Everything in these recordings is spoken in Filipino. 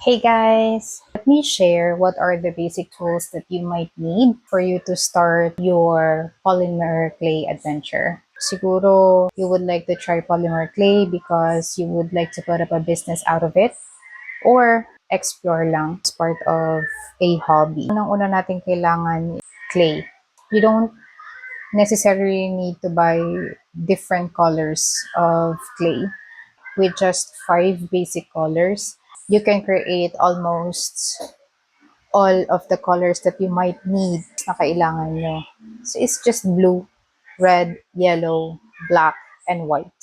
Hey guys, let me share what are the basic tools that you might need for you to start your polymer clay adventure. Siguro you would like to try polymer clay because you would like to put up a business out of it or explore lang as part of a hobby. Unang-una natin kailangan clay. You don't necessarily need to buy different colors of clay. With just 5 basic colors, you can create almost all of the colors that you might need na kailangan nyo. So it's just blue, red, yellow, black, and white.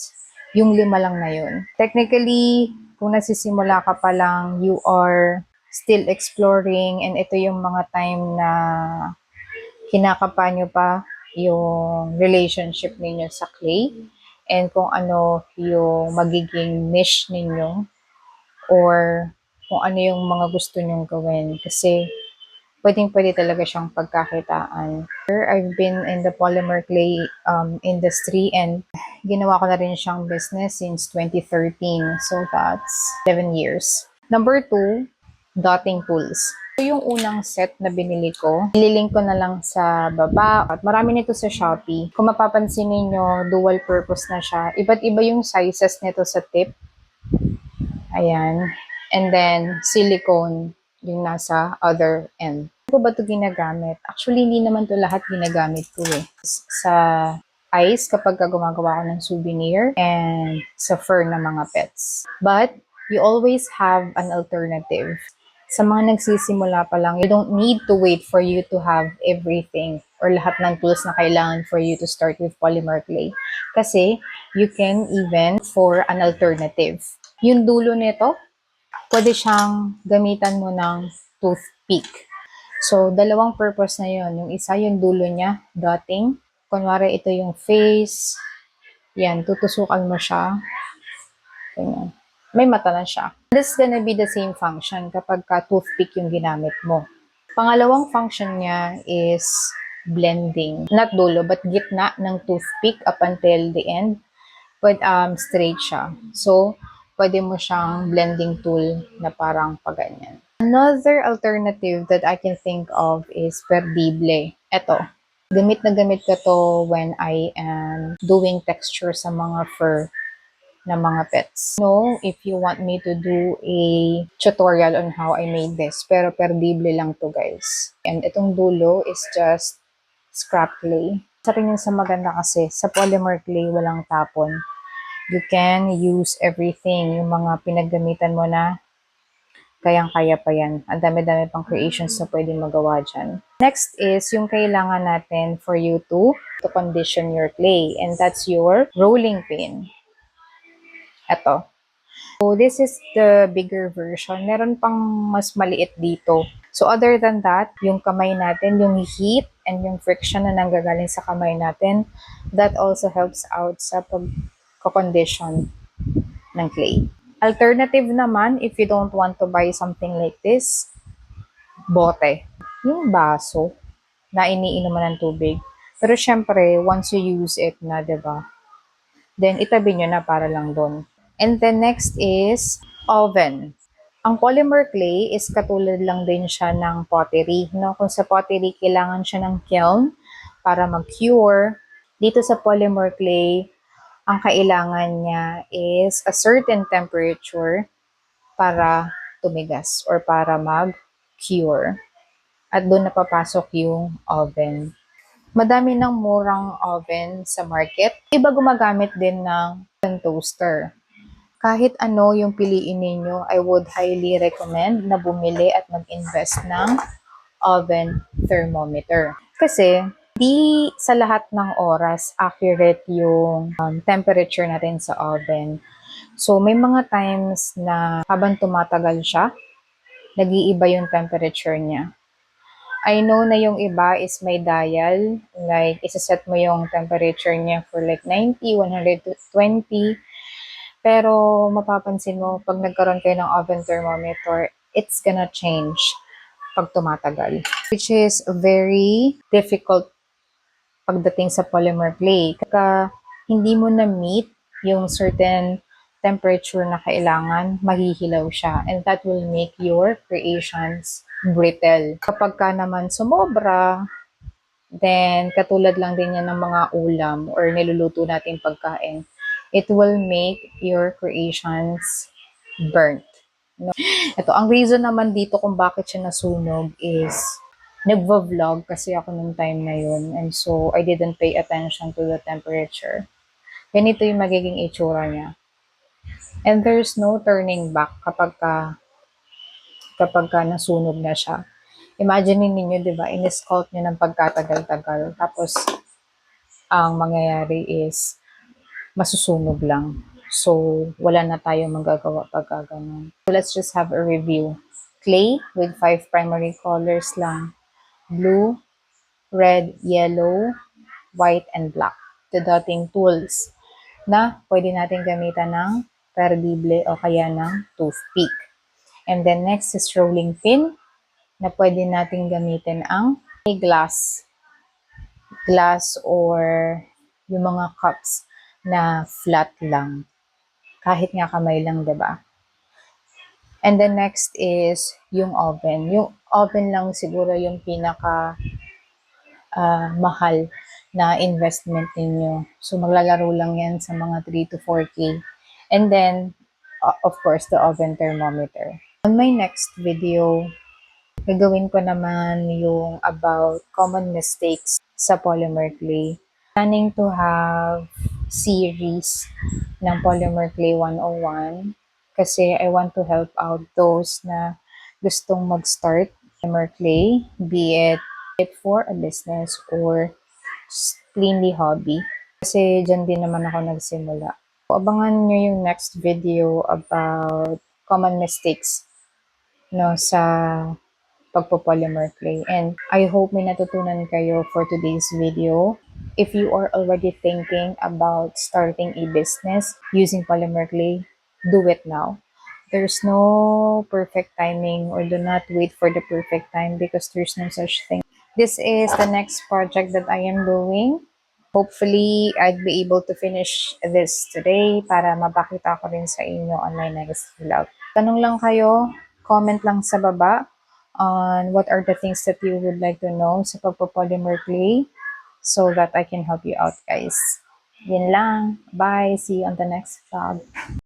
Yung 5 lang na yun. Technically, kung nagsisimula ka pa lang, you are still exploring and ito yung mga time na kinakapa nyo pa yung relationship ninyo sa clay and kung ano yung magiging niche ninyo or kung ano yung mga gusto nyong gawin. Kasi pwedeng-pwede talaga siyang pagkakitaan. I've been in the polymer clay industry and ginawa ko na rin siyang business since 2013. So that's 11 years. Number 2, dotting tools. Ito yung unang set na binili ko. Ililink ko na lang sa baba. At marami nito sa Shopee. Kung mapapansin niyo, dual purpose na siya. Iba't iba yung sizes nito sa tip. Ayan. And then, silicone yung nasa other end. Ano ba ito ginagamit? Actually, hindi naman to lahat ginagamit ko eh. Sa ice, kapag gumagawa ko ng souvenir, and sa fur ng mga pets. But, you always have an alternative. Sa mga nagsisimula pa lang, you don't need to wait for you to have everything or lahat ng tools na kailangan for you to start with polymer clay. Kasi, you can even for an alternative. Yung dulo nito, pwede siyang gamitan mo ng toothpick. So, dalawang purpose na yun. Yung isa, yung dulo niya, dotting. Kunwari, ito yung face. Yan, tutusukan mo siya. Ganyan. May mata na siya. This is gonna be the same function kapag toothpick yung ginamit mo. Pangalawang function niya is blending. Not dulo, but gitna ng toothpick up until the end. But straight siya. So, pwede mo siyang blending tool na parang paganyan. Another alternative that I can think of is perdible. Ito. Gamit na gamit ko to when I am doing texture sa mga fur na mga pets. No, if you want me to do a tutorial on how I made this, pero perdible lang to guys. And itong dulo is just scrap clay. Isa rin yun sa maganda kasi sa polymer clay walang tapon. You can use everything. Yung mga pinaggamitan mo na kayang-kaya pa yan. Ang dami-dami pang creations na pwedeng magawa dyan. Next is yung kailangan natin for you to condition your clay. And that's your rolling pin. Ito. So, this is the bigger version. Meron pang mas maliit dito. So, other than that, yung kamay natin, yung heat and yung friction na nanggagaling sa kamay natin, that also helps out sa pag-condition ng clay. Alternative naman, if you don't want to buy something like this, bote. Yung baso na iniinom mo ng tubig. Pero syempre, once you use it na, diba? Then, itabi nyo na para lang doon. And then next is oven. Ang polymer clay is katulad lang din siya ng pottery. No? Kung sa pottery, kailangan siya ng kiln para mag-cure. Dito sa polymer clay, ang kailangan niya is a certain temperature para tumigas or para mag-cure. At doon napapasok yung oven. Madami ng murang oven sa market. Iba gumagamit din ng toaster. Kahit ano yung piliin ninyo, I would highly recommend na bumili at mag-invest ng oven thermometer. Kasi, di sa lahat ng oras accurate yung temperature natin sa oven. So, may mga times na habang tumatagal siya, nag-iiba yung temperature niya. I know na yung iba is may dial, like isaset mo yung temperature niya for like 90, 120, pero mapapansin mo, pag nagkaroon kayo ng oven thermometer, it's gonna change pag tumatagal. Which is very difficult pagdating sa polymer clay. Kaya hindi mo na-meet yung certain temperature na kailangan, mahihilaw siya. And that will make your creations brittle. Kapag ka naman sumobra, then katulad lang din yan ng mga ulam or niluluto natin pagkain, it will make your creations burnt. No? Ito, ang reason naman dito kung bakit siya nasunog is nagvo-vlog kasi ako nung time na yun. And so, I didn't pay attention to the temperature. Ganito yung magiging itsura niya. And there's no turning back kapag ka nasunog na siya. Imagine ninyo, di ba, in-scald nyo ng pagkatagal-tagal. Tapos, ang mangyayari is, masusunog lang. So, wala na tayong magagawa pagka ganun. So, let's just have a review. Clay with 5 primary colors lang. Blue, red, yellow, white, and black. The dotting tools na pwede natin gamitan ng perdible o kaya ng toothpick. And then next is rolling pin na pwede natin gamitin ang glass or yung mga cups na flat lang. Kahit nga kamay lang, diba? And then next is yung oven. Yung oven lang siguro yung pinaka mahal na investment ninyo. So, maglalaro lang yan sa mga 3 to 4K. And then, of course, the oven thermometer. On my next video, gagawin ko naman yung about common mistakes sa polymer clay. Planning to have series ng Polymer Clay 101 kasi I want to help out those na gustong mag-start polymer clay, be it for a business or plainly hobby. Kasi dyan din naman ako nagsimula. Abangan nyo yung next video about common mistakes sa pagpo-polymer clay. And I hope may natutunan kayo for today's video. If you are already thinking about starting a business using polymer clay, do it now. There's no perfect timing, or do not wait for the perfect time because there's no such thing. This is the next project that I am doing. Hopefully, I'd be able to finish this today para mapakita ko rin sa inyo on my next vlog. Tanong lang kayo, comment lang sa baba on what are the things that you would like to know sa pagpo-polymer clay so that I can help you out, guys. Yun lang. Bye. See you on the next vlog.